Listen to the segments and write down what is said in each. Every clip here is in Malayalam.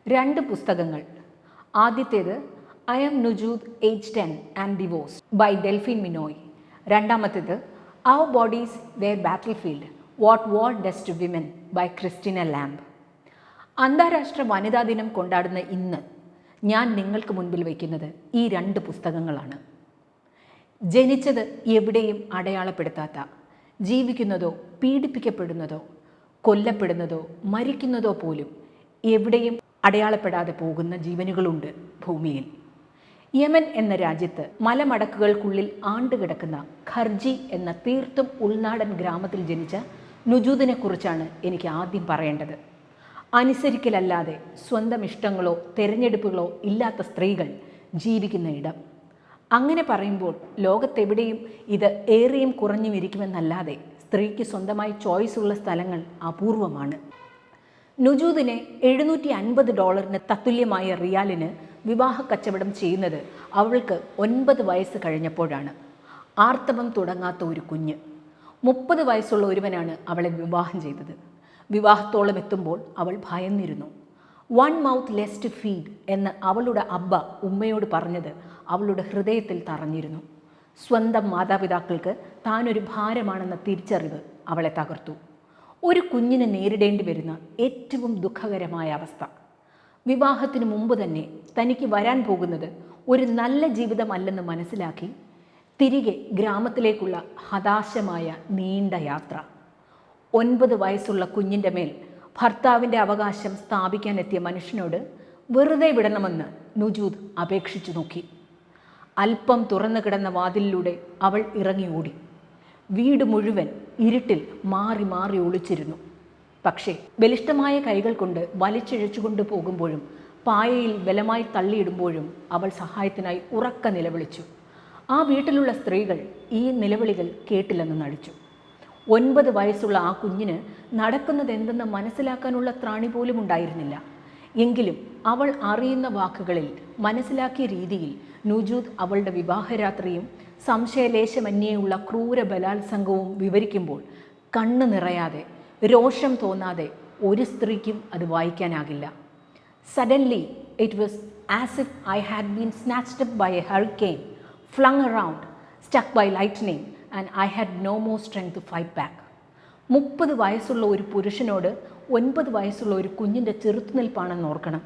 രണ്ട് പുസ്തകങ്ങൾ. ആദ്യത്തേത് I am Nujood age 10 and divorce by Delphine Minoui. രണ്ടാമത്തേത് our bodies their battlefield what war does to women by Christina Lamb. അന്താരാഷ്ട്ര വനിതാ ദിനം കൊണ്ടാടുന്ന ഇന്ന് ഞാൻ നിങ്ങൾക്ക് മുൻപിൽ വയ്ക്കുന്നത് ഈ രണ്ട് പുസ്തകങ്ങളാണ്. ജനിച്ചത് എവിടെയും അടയാളപ്പെടുത്താത്ത, ജീവിക്കുന്നതോ പീഡിപ്പിക്കപ്പെടുന്നതോ കൊല്ലപ്പെടുന്നതോ മരിക്കുന്നതോ പോലും എവിടെയും അടയാളപ്പെടാതെ പോകുന്ന ജീവനുകളുണ്ട് ഭൂമിയിൽ. യമൻ എന്ന രാജ്യത്ത് മലമടക്കുകൾക്കുള്ളിൽ ആണ്ടുകിടക്കുന്ന ഖർജി എന്ന തീർത്തും ഉൾനാടൻ ഗ്രാമത്തിൽ ജനിച്ച നുജൂദിനെ കുറിച്ചാണ് എനിക്ക് ആദ്യം പറയേണ്ടത്. അനുസരിക്കലല്ലാതെ സ്വന്തം ഇഷ്ടങ്ങളോ തിരഞ്ഞെടുപ്പുകളോ ഇല്ലാത്ത സ്ത്രീകൾ ജീവിക്കുന്ന ഇടം. അങ്ങനെ പറയുമ്പോൾ ലോകത്തെവിടെയും ഇത് ഏറിയും കുറഞ്ഞും ഇരിക്കുമെന്നല്ലാതെ സ്ത്രീക്ക് സ്വന്തമായി ചോയ്സ് ഉള്ള സ്ഥലങ്ങൾ അപൂർവമാണ്. നുജൂദിനെ $750 തത്തുല്യമായ റിയാലിന് വിവാഹ കച്ചവടം ചെയ്യുന്നത് അവൾക്ക് 9 വയസ്സ് കഴിഞ്ഞപ്പോഴാണ്. ആർത്തവം തുടങ്ങാത്ത ഒരു കുഞ്ഞ്. 30 വയസ്സുള്ള ഒരുവനാണ് അവളെ വിവാഹം ചെയ്തത്. വിവാഹത്തോളം എത്തുമ്പോൾ അവൾ ഭയന്നിരുന്നു. 1 മൗത്ത് ലെസ് ടു ഫീഡ് എന്ന് അവളുടെ അബ്ബ ഉമ്മയോട് പറഞ്ഞത് അവളുടെ ഹൃദയത്തിൽ തറഞ്ഞിരുന്നു. സ്വന്തം മാതാപിതാക്കൾക്ക് താനൊരു ഭാരമാണെന്ന തിരിച്ചറിവ് അവളെ തകർത്തു. ഒരു കുഞ്ഞിനെ നേരിടേണ്ടി വരുന്ന ഏറ്റവും ദുഃഖകരമായ അവസ്ഥ. വിവാഹത്തിന് മുമ്പ് തന്നെ തനിക്ക് വരാൻ പോകുന്നത് ഒരു നല്ല ജീവിതമല്ലെന്ന് മനസ്സിലാക്കി തിരികെ ഗ്രാമത്തിലേക്കുള്ള ഹതാശമായ നീണ്ട യാത്ര. 9 വയസ്സുള്ള കുഞ്ഞിൻ്റെ മേൽ ഭർത്താവിൻ്റെ അവകാശം സ്ഥാപിക്കാനെത്തിയ മനുഷ്യനോട് വെറുതെ വിടണമെന്ന് നുജൂദ് അപേക്ഷിച്ചു നോക്കി. അല്പം തുറന്നു കിടന്ന വാതിലിലൂടെ അവൾ ഇറങ്ങി ഓടി. വീട് മുഴുവൻ ഇരുട്ടിൽ മാറി മാറി ഒളിച്ചിരുന്നു. പക്ഷേ ബലിഷ്ഠമായ കൈകൾ കൊണ്ട് വലിച്ചിഴച്ചുകൊണ്ട് പോകുമ്പോഴും പായയിൽ ബലമായി തള്ളിയിടുമ്പോഴും അവൾ സഹായത്തിനായി ഉറക്ക നിലവിളിച്ചു. ആ വീട്ടിലുള്ള സ്ത്രീകൾ ഈ നിലവിളികൾ കേട്ടില്ലെന്ന് നടിച്ചു. 9 വയസ്സുള്ള ആ കുഞ്ഞിന് നടക്കുന്നത് എന്തെന്ന് മനസ്സിലാക്കാനുള്ള ത്രാണി പോലും ഉണ്ടായിരുന്നില്ല. എങ്കിലും അവൾ അറിയുന്ന വാക്കുകളിൽ മനസ്സിലാക്കിയ രീതിയിൽ നുജൂദ് അവളുടെ വിവാഹരാത്രിയും സംശയലേശമന്യേയുള്ള ക്രൂര ബലാത്സംഗവും വിവരിക്കുമ്പോൾ കണ്ണ് നിറയാതെ, രോഷം തോന്നാതെ ഒരു സ്ത്രീക്കും അത് വായിക്കാനാകില്ല. Suddenly it was as if I had been snatched up by a hurricane, flung around, stuck by lightning and I had no more strength to fight back. 30 വയസ്സുള്ള ഒരു പുരുഷനോട് 9 വയസ്സുള്ള ഒരു കുഞ്ഞിൻ്റെ ചെറുത്തുനിൽപ്പാണെന്ന് ഓർക്കണം.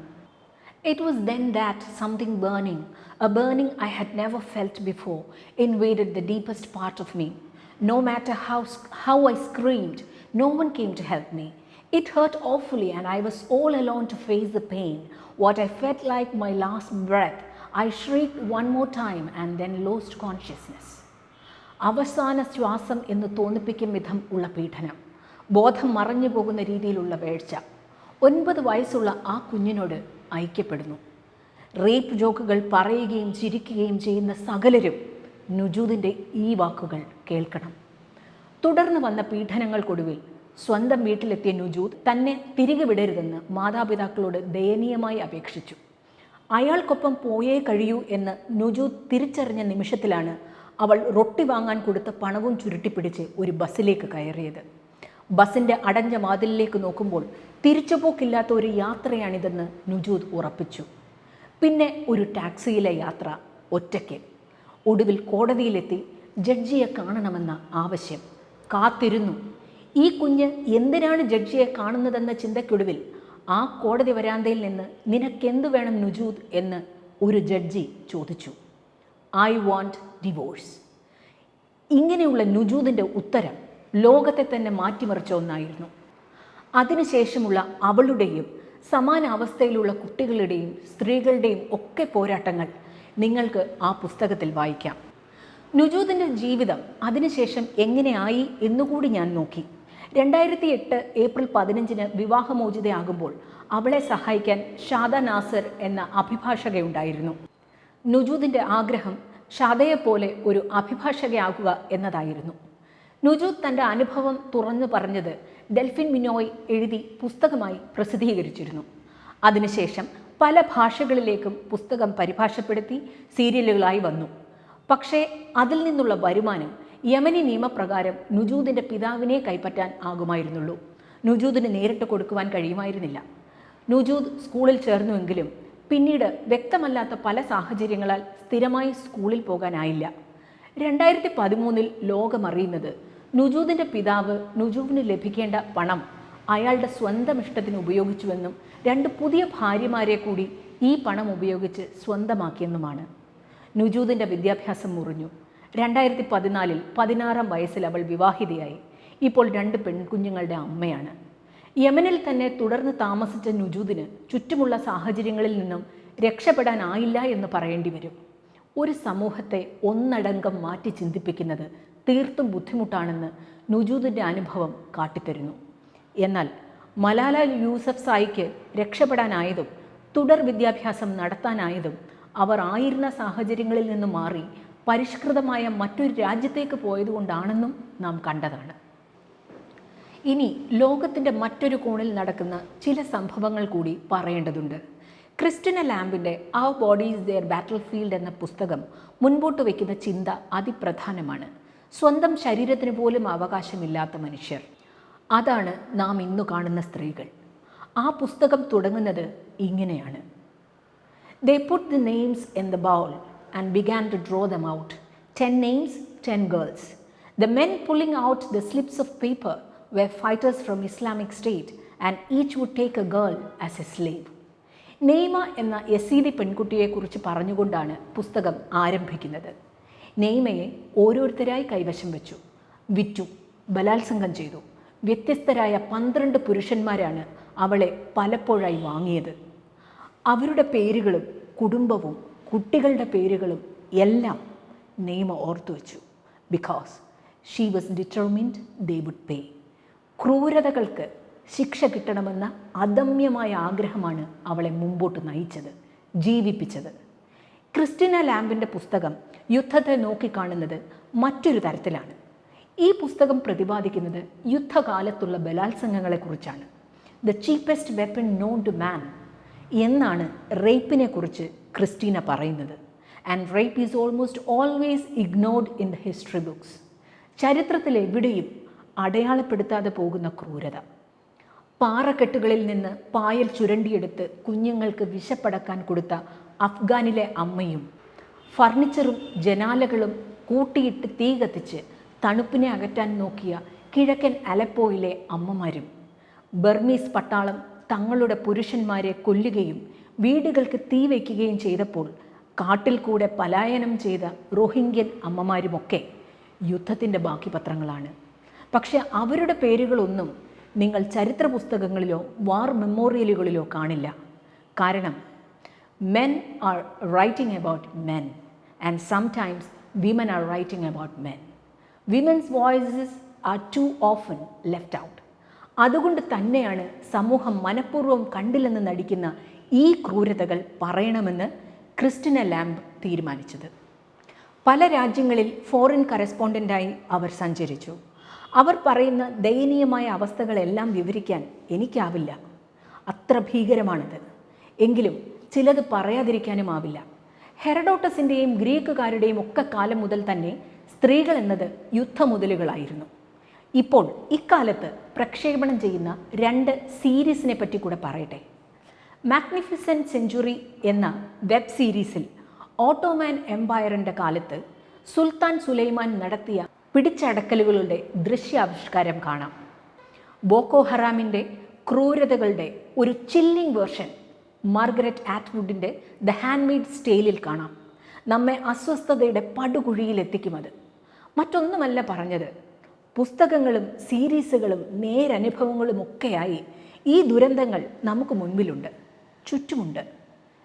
It was then that something burning, a burning I had never felt before, invaded the deepest part of me. No matter how I screamed, no one came to help me. It hurt awfully and I was all alone to face the pain. What I felt like my last breath, I shrieked one more time and then lost consciousness. അവസാന ശ്വാസം എന്ന് തോന്നിപ്പിക്കും വിധം ഉള്ള പീഡനം, ബോധം മറഞ്ഞു പോകുന്ന രീതിയിലുള്ള വീഴ്ച. 9 വയസ്സുള്ള ആ കുഞ്ഞിനോട് ഐക്യപ്പെടുന്നു. റേപ്പ് ജോക്കുകൾ പറയുകയും ചിരിക്കുകയും ചെയ്യുന്ന സകലരും നുജൂദിൻ്റെ ഈ വാക്കുകൾ കേൾക്കണം. തുടർന്ന് വന്ന പീഡനങ്ങൾക്കൊടുവിൽ സ്വന്തം വീട്ടിലെത്തിയ നുജൂദ് തന്നെ തിരികെ വിടരുതെന്ന് മാതാപിതാക്കളോട് ദയനീയമായി അപേക്ഷിച്ചു. അയാൾക്കൊപ്പം പോയേ കഴിയൂ എന്ന് നുജൂദ് തിരിച്ചറിഞ്ഞ നിമിഷത്തിലാണ് അവൾ റൊട്ടി വാങ്ങാൻ കൊടുത്ത പണവും ചുരുട്ടിപ്പിടിച്ച് ഒരു ബസ്സിലേക്ക് കയറിയത്. ബസ്സിൻ്റെ അടഞ്ഞ വാതിലിലേക്ക് നോക്കുമ്പോൾ തിരിച്ചുപോക്കില്ലാത്ത ഒരു യാത്രയാണിതെന്ന് നുജൂദ് ഉറപ്പിച്ചു. പിന്നെ ഒരു ടാക്സിയിലെ യാത്ര ഒറ്റയ്ക്ക്. ഒടുവിൽ കോടതിയിലെത്തി ജഡ്ജിയെ കാണണമെന്ന ആവശ്യം. കാത്തിരുന്നു. ഈ കുഞ്ഞ് എന്തിനാണ് ജഡ്ജിയെ കാണുന്നതെന്ന ചിന്തയ്ക്കൊടുവിൽ ആ കോടതി വരാന്തയിൽ നിന്ന് നിനക്കെന്തു വേണം നുജൂദ് എന്ന് ഒരു ജഡ്ജി ചോദിച്ചു. I want divorce. ഇങ്ങനെയുള്ള നുജൂദിൻ്റെ ഉത്തരം ലോകത്തെ തന്നെ മാറ്റിമറിച്ച ഒന്നായിരുന്നു. അതിനുശേഷമുള്ള അവളുടെയും സമാന അവസ്ഥയിലുള്ള കുട്ടികളുടെയും സ്ത്രീകളുടെയും ഒക്കെ പോരാട്ടങ്ങൾ നിങ്ങൾക്ക് ആ പുസ്തകത്തിൽ വായിക്കാം. നുജൂദിൻ്റെ ജീവിതം അതിനുശേഷം എങ്ങനെയായി എന്നുകൂടി ഞാൻ നോക്കി. 2008 ഏപ്രിൽ 15 വിവാഹമോചിതയാകുമ്പോൾ അവളെ സഹായിക്കാൻ ഷാദ നാസർ എന്ന അഭിഭാഷകയുണ്ടായിരുന്നു. നുജൂദിൻ്റെ ആഗ്രഹം ഷാദയെപ്പോലെ ഒരു അഭിഭാഷകയാകുക എന്നതായിരുന്നു. നുജൂദ് തൻ്റെ അനുഭവം തുറന്നു പറഞ്ഞത് ഡെൽഫിൻ മിനോയ് എഴുതി പുസ്തകമായി പ്രസിദ്ധീകരിച്ചിരുന്നു. അതിനുശേഷം പല ഭാഷകളിലേക്കും പുസ്തകം പരിഭാഷപ്പെടുത്തി സീരിയലുകളായി വന്നു. പക്ഷേ അതിൽ നിന്നുള്ള വരുമാനം യമനി നിയമപ്രകാരം നുജൂദിൻ്റെ പിതാവിനെ കൈപ്പറ്റാൻ ആകുമായിരുന്നുള്ളൂ. നുജൂദിന് നേരിട്ട് കൊടുക്കുവാൻ കഴിയുമായിരുന്നില്ല. നുജൂദ് സ്കൂളിൽ ചേർന്നുവെങ്കിലും പിന്നീട് വ്യക്തമല്ലാത്ത പല സാഹചര്യങ്ങളാൽ സ്ഥിരമായി സ്കൂളിൽ പോകാനായില്ല. 2013 ലോകമറിയുന്നത് നുജൂദിൻ്റെ പിതാവ് നുജൂദിന് ലഭിക്കേണ്ട പണം അയാളുടെ സ്വന്തം ഇഷ്ടത്തിന് ഉപയോഗിച്ചുവെന്നും 2 പുതിയ ഭാര്യമാരെ കൂടി ഈ പണം ഉപയോഗിച്ച് സ്വന്തമാക്കിയെന്നുമാണ്. നുജൂദിൻ്റെ വിദ്യാഭ്യാസം മുറിഞ്ഞു. 2014 16-ാം വയസ്സിൽ അവൾ വിവാഹിതയായി. ഇപ്പോൾ 2 പെൺകുഞ്ഞുങ്ങളുടെ അമ്മയാണ്. യമനിൽ തന്നെ തുടർന്ന് താമസിച്ച നുജൂദിന് ചുറ്റുമുള്ള സാഹചര്യങ്ങളിൽ നിന്നും രക്ഷപ്പെടാനായില്ല എന്ന് പറയേണ്ടി വരും. ഒരു സമൂഹത്തെ ഒന്നടങ്കം മാറ്റി ചിന്തിപ്പിക്കുന്നത് തീർത്തും ബുദ്ധിമുട്ടാണെന്ന് നുജൂദിൻ്റെ അനുഭവം കാട്ടിത്തരുന്നു. എന്നാൽ മലാല യൂസഫ്സായിക്ക് രക്ഷപ്പെടാനായതും തുടർ വിദ്യാഭ്യാസം നടത്താനായതും അവർ ആയിരുന്ന സാഹചര്യങ്ങളിൽ നിന്ന് മാറി പരിഷ്കൃതമായ മറ്റൊരു രാജ്യത്തേക്ക് പോയതുകൊണ്ടാണെന്നും നാം കണ്ടതാണ്. ഇനി ലോകത്തിൻ്റെ മറ്റൊരു കോണിൽ നടക്കുന്ന ചില സംഭവങ്ങൾ കൂടി പറയേണ്ടതുണ്ട്. ക്രിസ്റ്റിന ലാംബിൻ്റെ our bodies their battlefield എന്ന പുസ്തകം മുൻപോട്ട് വയ്ക്കുന്ന ചിന്ത അതിപ്രധാനമാണ്. സ്വന്തം ശരീരത്തിന് പോലും അവകാശമില്ലാത്ത മനുഷ്യർ, അതാണ് നാം ഇന്നു കാണുന്ന സ്ത്രീകൾ. ആ പുസ്തകം തുടങ്ങുന്നത് ഇങ്ങനെയാണ്: They put the names in the bowl and began to draw them out. 10 names, 10 girls. The men pulling out the slips of paper were fighters from Islamic State and each would take a girl as a slave. നെയ്മ എന്ന യസീദി പെൺകുട്ടിയെക്കുറിച്ച് പറഞ്ഞുകൊണ്ടാണ് പുസ്തകം ആരംഭിക്കുന്നത്. നെയ്മയെ ഓരോരുത്തരായി കൈവശം വെച്ചു, വിറ്റു, ബലാത്സംഗം ചെയ്തു. വ്യത്യസ്തരായ 12 പുരുഷന്മാരാണ് അവളെ പലപ്പോഴായി വാങ്ങിയത്. അവരുടെ പേരുകളും കുടുംബവും കുട്ടികളുടെ പേരുകളും എല്ലാം നെയ്മ ഓർത്തു വച്ചു. Because she was determined they would pay. ക്രൂരതകൾക്ക് ശിക്ഷ കിട്ടണമെന്ന അദമ്യമായ ആഗ്രഹമാണ് അവളെ മുമ്പോട്ട് നയിച്ചത്, ജീവിപ്പിച്ചത്. ക്രിസ്റ്റിന ലാംബിൻ്റെ പുസ്തകം യുദ്ധത്തെ നോക്കിക്കാണുന്നത് മറ്റൊരു തരത്തിലാണ്. ഈ പുസ്തകം പ്രതിപാദിക്കുന്നത് യുദ്ധകാലത്തുള്ള ബലാത്സംഗങ്ങളെക്കുറിച്ചാണ്. The cheapest weapon known to man എന്നാണ് റേപ്പിനെ കുറിച്ച് ക്രിസ്റ്റീന പറയുന്നത്. And rape is almost always ignored in the history books. ചരിത്രത്തിൽ എവിടെയും അടയാളപ്പെടുത്താതെ പോകുന്ന ക്രൂരത. പാറക്കെട്ടുകളിൽ നിന്ന് പായൽ ചുരണ്ടിയെടുത്ത് കുഞ്ഞുങ്ങൾക്ക് വിശപ്പടക്കാൻ കൊടുത്ത അഫ്ഗാനിലെ അമ്മയും, ഫർണിച്ചറും ജനാലകളും കൂട്ടിയിട്ട് തീ കത്തിച്ച് തണുപ്പിനെ അകറ്റാൻ നോക്കിയ കിഴക്കൻ അലപ്പോയിലെ അമ്മമാരും, ബർമീസ് പട്ടാളം തങ്ങളുടെ പുരുഷന്മാരെ കൊല്ലുകയും വീടുകൾക്ക് തീ വയ്ക്കുകയും ചെയ്തപ്പോൾ കാട്ടിൽ കൂടെ പലായനം ചെയ്ത റോഹിംഗ്യൻ അമ്മമാരുമൊക്കെ യുദ്ധത്തിൻ്റെ ബാക്കി പത്രങ്ങളാണ്. പക്ഷെ അവരുടെ പേരുകളൊന്നും നിങ്ങൾ ചരിത്ര പുസ്തകങ്ങളിലോ വാർ മെമ്മോറിയലുകളിലോ കാണില്ല. കാരണം men are writing about men and sometimes women are writing about men. Women's voices are too often left out. അതുകൊണ്ട് തന്നെയാണ് സമൂഹം മനഃപൂർവ്വം കണ്ടില്ലെന്ന് നടിക്കുന്ന ഈ ക്രൂരതകൾ പറയണമെന്ന് ക്രിസ്റ്റിന ലാംബ് തീരുമാനിച്ചത്. പല രാജ്യങ്ങളിൽ ഫോറിൻ കറസ്പോണ്ടൻ്റായി അവർ സഞ്ചരിച്ചു. അവർ പറയുന്ന ദയനീയമായ അവസ്ഥകളെല്ലാം വിവരിക്കാൻ എനിക്കാവില്ല, അത്ര ഭീകരമാണത്. എങ്കിലും ചിലത് പറയാതിരിക്കാനുമാവില്ല. ഹെറഡോട്ടസിൻ്റെയും ഗ്രീക്കുകാരുടെയും ഒക്കെ കാലം മുതൽ തന്നെ സ്ത്രീകൾ എന്നത് യുദ്ധമുതലുകളായിരുന്നു. ഇപ്പോൾ ഇക്കാലത്ത് പ്രക്ഷേപണം ചെയ്യുന്ന 2 സീരീസിനെ പറ്റി കൂടെ പറയട്ടെ. മാഗ്നിഫിസൻറ്റ് സെഞ്ചുറി എന്ന വെബ് സീരീസിൽ ഓട്ടോമാൻ എംപയറിൻ്റെ കാലത്ത് സുൽത്താൻ സുലൈമാൻ നടത്തിയ പിടിച്ചടക്കലുകളുടെ ദൃശ്യാവിഷ്കാരം കാണാം. ബോക്കോ ഹറാമിൻ്റെ ക്രൂരതകളുടെ ഒരു chilling version Margaret ആറ്റ്വുഡിൻ്റെ the handmaids ടെയിലിൽ കാണാം. നമ്മെ അസ്വസ്ഥതയുടെ പടുകുഴിയിലെത്തിക്കുമത്. മറ്റൊന്നുമല്ല പറഞ്ഞത്, പുസ്തകങ്ങളും സീരീസുകളും നേരനുഭവങ്ങളുമൊക്കെയായി ഈ ദുരന്തങ്ങൾ നമുക്ക് മുൻപിലുണ്ട്, ചുറ്റുമുണ്ട്.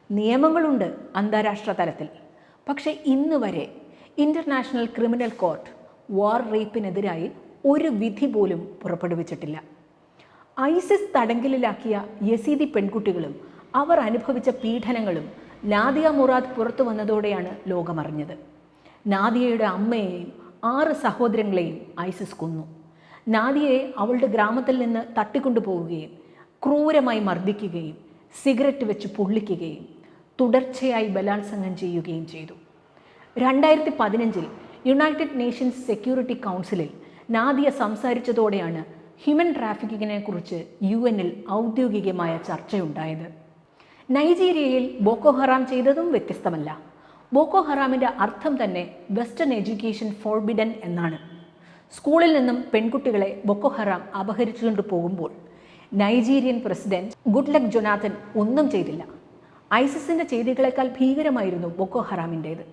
നിയമങ്ങളുണ്ട് അന്താരാഷ്ട്ര തലത്തിൽ. പക്ഷേ ഇന്ന് വരെ ഇൻ്റർനാഷണൽ ക്രിമിനൽ കോർട്ട് വാർ റേപ്പിനെതിരായി ഒരു വിധി പോലും പുറപ്പെടുവിച്ചിട്ടില്ല. ഐസിസ് തടങ്കലിലാക്കിയ യസീദി പെൺകുട്ടികളും അവർ അനുഭവിച്ച പീഡനങ്ങളും നാദിയ മുറാദ് പുറത്തു വന്നതോടെയാണ് ലോകമറിഞ്ഞത്. നാദിയയുടെ അമ്മയെയും 6 സഹോദരങ്ങളെയും ഐസിസ് കൊന്നു. നാദിയയെ അവളുടെ ഗ്രാമത്തിൽ നിന്ന് തട്ടിക്കൊണ്ടുപോവുകയും ക്രൂരമായി മർദ്ദിക്കുകയും സിഗരറ്റ് വെച്ച് പൊള്ളിക്കുകയും തുടർച്ചയായി ബലാത്സംഗം ചെയ്യുകയും ചെയ്തു. 2015 യുണൈറ്റഡ് നേഷൻസ് സെക്യൂരിറ്റി കൗൺസിലിൽ നാദിയ സംസാരിച്ചതോടെയാണ് ഹ്യൂമൻ ട്രാഫിക്കിങ്ങിനെ കുറിച്ച് UN-ൽ ഔദ്യോഗികമായ ചർച്ചയുണ്ടായത്. നൈജീരിയയിൽ ബോക്കോ ഹറാം ചെയ്തതും വ്യത്യസ്തമല്ല. ബോക്കോ ഹറാമിൻ്റെ അർത്ഥം തന്നെ വെസ്റ്റേൺ എഡ്യൂക്കേഷൻ ഫോർബിഡൻ എന്നാണ്. സ്കൂളിൽ നിന്നും പെൺകുട്ടികളെ ബോക്കോ ഹറാം അപഹരിച്ചുകൊണ്ട് പോകുമ്പോൾ നൈജീരിയൻ പ്രസിഡന്റ് ഗുഡ്ലക്ക് ജൊനാഥൻ ഒന്നും ചെയ്തില്ല. ഐസിസിൻ്റെ ചെയ്തികളെക്കാൾ ഭീകരമായിരുന്നു ബോക്കോ ഹറാമിൻ്റേത്.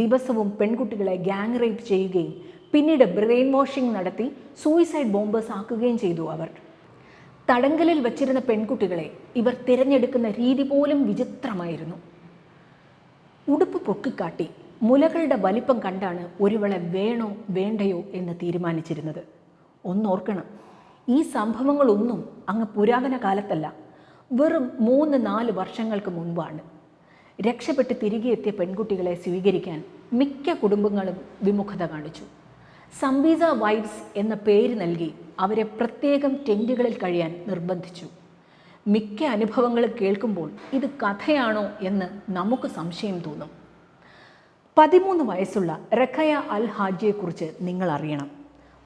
ദിവസവും പെൺകുട്ടികളെ ഗ്യാങ് റേപ്പ് ചെയ്യുകയും പിന്നീട് ബ്രെയിൻ വാഷിംഗ് നടത്തി സൂയിസൈഡ് ബോംബേഴ്സ് ആക്കുകയും ചെയ്തു അവർ. തടങ്കലിൽ വച്ചിരുന്ന പെൺകുട്ടികളെ ഇവർ തിരഞ്ഞെടുക്കുന്ന രീതി പോലും വിചിത്രമായിരുന്നു. ഉടുപ്പ് പൊക്കിക്കാട്ടി മുലകളുടെ വലിപ്പം കണ്ടാണ് ഒരുവളെ വേണോ വേണ്ടയോ എന്ന് തീരുമാനിച്ചിരുന്നത്. ഒന്നോർക്കണം, ഈ സംഭവങ്ങളൊന്നും അങ്ങ് പുരാതന കാലത്തല്ല, വെറും 3-4 വർഷങ്ങൾക്ക് മുൻപാണ്. രക്ഷപ്പെട്ട് തിരികെ എത്തിയ പെൺകുട്ടികളെ സ്വീകരിക്കാൻ മിക്ക കുടുംബങ്ങളും വിമുഖത കാണിച്ചു. സംബീസ വൈഫ്സ് എന്ന പേര് നൽകി അവരെ പ്രത്യേകം ടെൻറ്റുകളിൽ കഴിയാൻ നിർബന്ധിച്ചു. മിക്ക അനുഭവങ്ങളും കേൾക്കുമ്പോൾ ഇത് കഥയാണോ എന്ന് നമുക്ക് സംശയം തോന്നും. 13 വയസ്സുള്ള റഖയ അൽ ഹാജിയെക്കുറിച്ച് നിങ്ങൾ അറിയണം.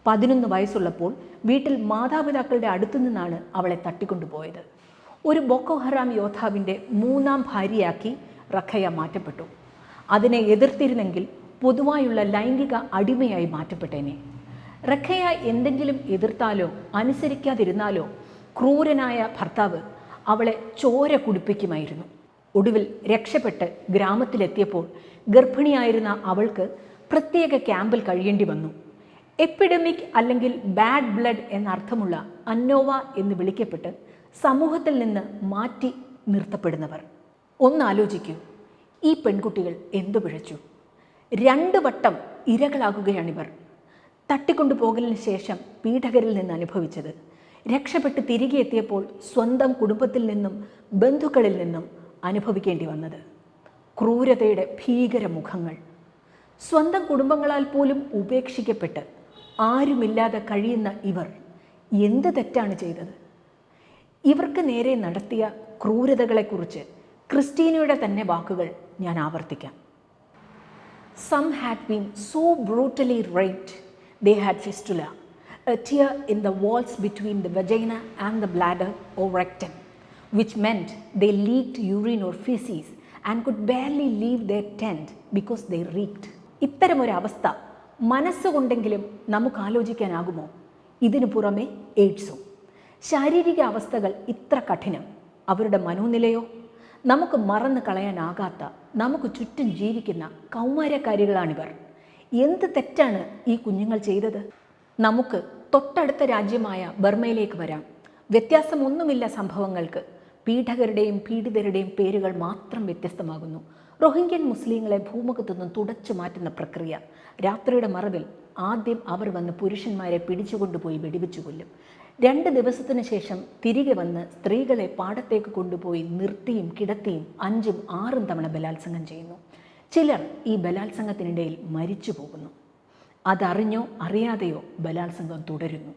11 വയസ്സുള്ളപ്പോൾ വീട്ടിൽ മാതാപിതാക്കളുടെ അടുത്തു നിന്നാണ് അവളെ തട്ടിക്കൊണ്ടുപോയത്. ഒരു ബോക്കോ ഹറാം യോദ്ധാവിൻ്റെ 3ാം ഭാര്യയാക്കി റഖയ മാറ്റപ്പെട്ടു. അതിനെ എതിർത്തിരുന്നെങ്കിൽ പൊതുവായുള്ള ലൈംഗിക അടിമയായി മാറ്റപ്പെട്ടേനെ. റഖയ എന്തെങ്കിലും എതിർത്താലോ അനുസരിക്കാതിരുന്നാലോ ക്രൂരനായ ഭർത്താവ് അവളെ ചോര കുടിപ്പിക്കുമായിരുന്നു. ഒടുവിൽ രക്ഷപ്പെട്ട് ഗ്രാമത്തിലെത്തിയപ്പോൾ ഗർഭിണിയായിരുന്ന അവൾക്ക് പ്രത്യേക ക്യാമ്പിൽ കഴിയേണ്ടി വന്നു. എപ്പിഡമിക് അല്ലെങ്കിൽ ബാഡ് ബ്ലഡ് എന്നർത്ഥമുള്ള അന്നോവ എന്ന് വിളിക്കപ്പെട്ട് സമൂഹത്തിൽ നിന്ന് മാറ്റി നിർത്തപ്പെടുന്നവർ. ഒന്നാലോചിക്കൂ, ഈ പെൺകുട്ടികൾ എന്തു പിഴച്ചു? 2 വട്ടം ഇരകളാകുകയാണിവർ. തട്ടിക്കൊണ്ടുപോകലിന് ശേഷം പീഡകരിൽ നിന്ന് അനുഭവിച്ചത്, രക്ഷപ്പെട്ട് തിരികെ എത്തിയപ്പോൾ സ്വന്തം കുടുംബത്തിൽ നിന്നും ബന്ധുക്കളിൽ നിന്നും അനുഭവിക്കേണ്ടി വന്നത്. ക്രൂരതയുടെ ഭീകരമുഖങ്ങൾ. സ്വന്തം കുടുംബങ്ങളാൽ പോലും ഉപേക്ഷിക്കപ്പെട്ട് ആരുമില്ലാതെ കഴിയുന്ന ഇവർ എന്ത് തെറ്റാണ് ചെയ്തത്? ഇവർക്ക് നേരെ നടത്തിയ ക്രൂരതകളെക്കുറിച്ച് ക്രിസ്റ്റീനയുടെ തന്നെ വാക്കുകൾ ഞാൻ ആവർത്തിക്കാം. Some had been so brutally raped they had fistula, a tear in the walls between the vagina and the bladder or rectum, which meant they leaked urine or feces and could barely leave their tent because they reeked. ഇത്തരമൊരവസ്ഥ മനസ്സുകൊണ്ടെങ്കിലും നമുക്ക് ആലോചിക്കാനാകുമോ? ഇതിനു പുറമെ എയ്ഡ്സും. ശാരീരിക അവസ്ഥകൾ ഇത്ര കഠിനം, അവരുടെ മനോനിലയോ? നമുക്ക് മറന്നു കളയാനാകാത്ത, നമുക്ക് ചുറ്റും ജീവിക്കുന്ന കൗമാരക്കാരികളാണിവർ. എന്ത് തെറ്റാണ് ഈ കുഞ്ഞുങ്ങൾ ചെയ്തത്? നമുക്ക് തൊട്ടടുത്ത രാജ്യമായ ബർമയിലേക്ക് വരാം. വ്യത്യാസമൊന്നുമില്ല സംഭവങ്ങൾക്ക്. പീഡകരുടെയും പീഡിതരുടെയും പേരുകൾ മാത്രം വ്യത്യസ്തമാകുന്നു. റോഹിംഗ്യൻ മുസ്ലിങ്ങളെ ഭൂമുഖത്തുനിന്നും തുടച്ചു മാറ്റുന്ന പ്രക്രിയ. രാത്രിയുടെ മറവിൽ ആദ്യം അവർ വന്ന് പുരുഷന്മാരെ പിടിച്ചുകൊണ്ടുപോയി വെടിവെച്ചു കൊല്ലും. 2 ദിവസത്തിന് ശേഷം തിരികെ വന്ന് സ്ത്രീകളെ പാടത്തേക്ക് കൊണ്ടുപോയി നിർത്തിയും കിടത്തിയും 5ഉം 6ഉം തവണ ബലാത്സംഗം ചെയ്യുന്നു. ചിലർ ഈ ബലാത്സംഗത്തിനിടയിൽ മരിച്ചു പോകുന്നു. അതറിഞ്ഞോ അറിയാതെയോ ബലാത്സംഗം തുടരുന്നു.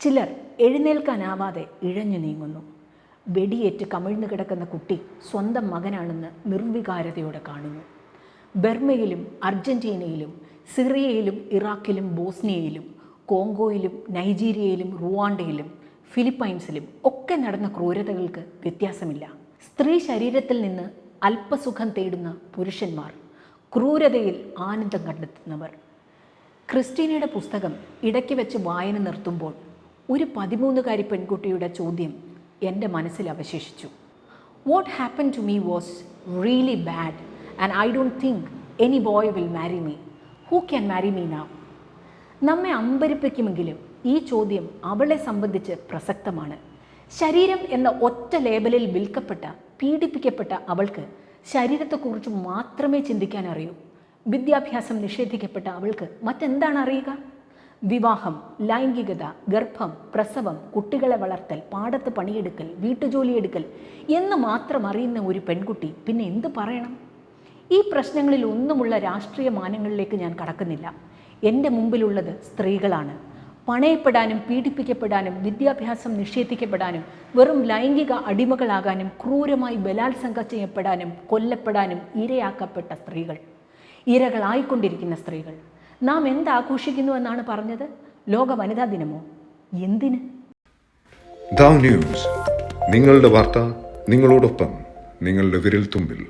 ചിലർ എഴുന്നേൽക്കാനാവാതെ ഇഴഞ്ഞു നീങ്ങുന്നു. വെടിയേറ്റ് കമിഴ്ന്നു കിടക്കുന്ന കുട്ടി സ്വന്തം മകനാണെന്ന് നിർവികാരതയോടെ കാണുന്നു. ബർമയിലും അർജന്റീനയിലും സിറിയയിലും ഇറാഖിലും ബോസ്നിയയിലും കോങ്കോയിലും നൈജീരിയയിലും റുവാണ്ടയിലും ഫിലിപ്പൈൻസിലും ഒക്കെ നടന്ന ക്രൂരതകൾക്ക് വ്യത്യാസമില്ല. സ്ത്രീ ശരീരത്തിൽ നിന്ന് അല്പസുഖം തേടുന്ന പുരുഷന്മാർ, ക്രൂരതയിൽ ആനന്ദം കണ്ടെത്തുന്നവർ. ക്രിസ്റ്റീനയുടെ പുസ്തകം ഇടയ്ക്ക് വെച്ച് വായന നിർത്തുമ്പോൾ ഒരു 13കാരി പെൺകുട്ടിയുടെ ചോദ്യം എൻ്റെ മനസ്സിൽ അവശേഷിച്ചു. What happen to me was really bad and I don't think any boy will marry me. Who can marry me now? നമ്മെ അമ്പരിപ്പിക്കുമെങ്കിലും ഈ ചോദ്യം അവളെ സംബന്ധിച്ച് പ്രസക്തമാണ്. ശരീരം എന്ന ഒറ്റ ലേബലിൽ വിൽക്കപ്പെട്ട, പീഡിപ്പിക്കപ്പെട്ട അവൾക്ക് ശരീരത്തെക്കുറിച്ച് മാത്രമേ ചിന്തിക്കാൻ അറിയൂ. വിദ്യാഭ്യാസം നിഷേധിക്കപ്പെട്ട അവൾക്ക് മറ്റെന്താണ് അറിയുക? വിവാഹം, ലൈംഗികത, ഗർഭം, പ്രസവം, കുട്ടികളെ വളർത്തൽ, പാടത്ത് പണിയെടുക്കൽ, വീട്ടുജോലിയെടുക്കൽ എന്ന് മാത്രം അറിയുന്ന ഒരു പെൺകുട്ടി പിന്നെ എന്ത് പറയണം? ഈ പ്രശ്നങ്ങളിൽ ഒന്നുമുള്ള രാഷ്ട്രീയ മാനങ്ങളിലേക്ക് ഞാൻ കടക്കുന്നില്ല. എൻ്റെ മുമ്പിലുള്ളത് സ്ത്രീകളാണ്. പണയപ്പെടാനും പീഡിപ്പിക്കപ്പെടാനും വിദ്യാഭ്യാസം നിഷേധിക്കപ്പെടാനും വെറും ലൈംഗിക അടിമകളാകാനും ക്രൂരമായി ബലാത്സംഗം ചെയ്യപ്പെടാനും കൊല്ലപ്പെടാനും ഇരയാക്കപ്പെട്ട സ്ത്രീകൾ, ഇരകളായിക്കൊണ്ടിരിക്കുന്ന സ്ത്രീകൾ. നാം എന്താഘോഷിക്കുന്നു എന്നാണ് പറഞ്ഞത്? ലോക വനിതാ ദിനമോ? എന്തിന്? ദാവ് ന്യൂസ്, നിങ്ങളുടെ വാർത്ത നിങ്ങളോടൊപ്പം, നിങ്ങളുടെ വിരൽ തുമ്പിൽ.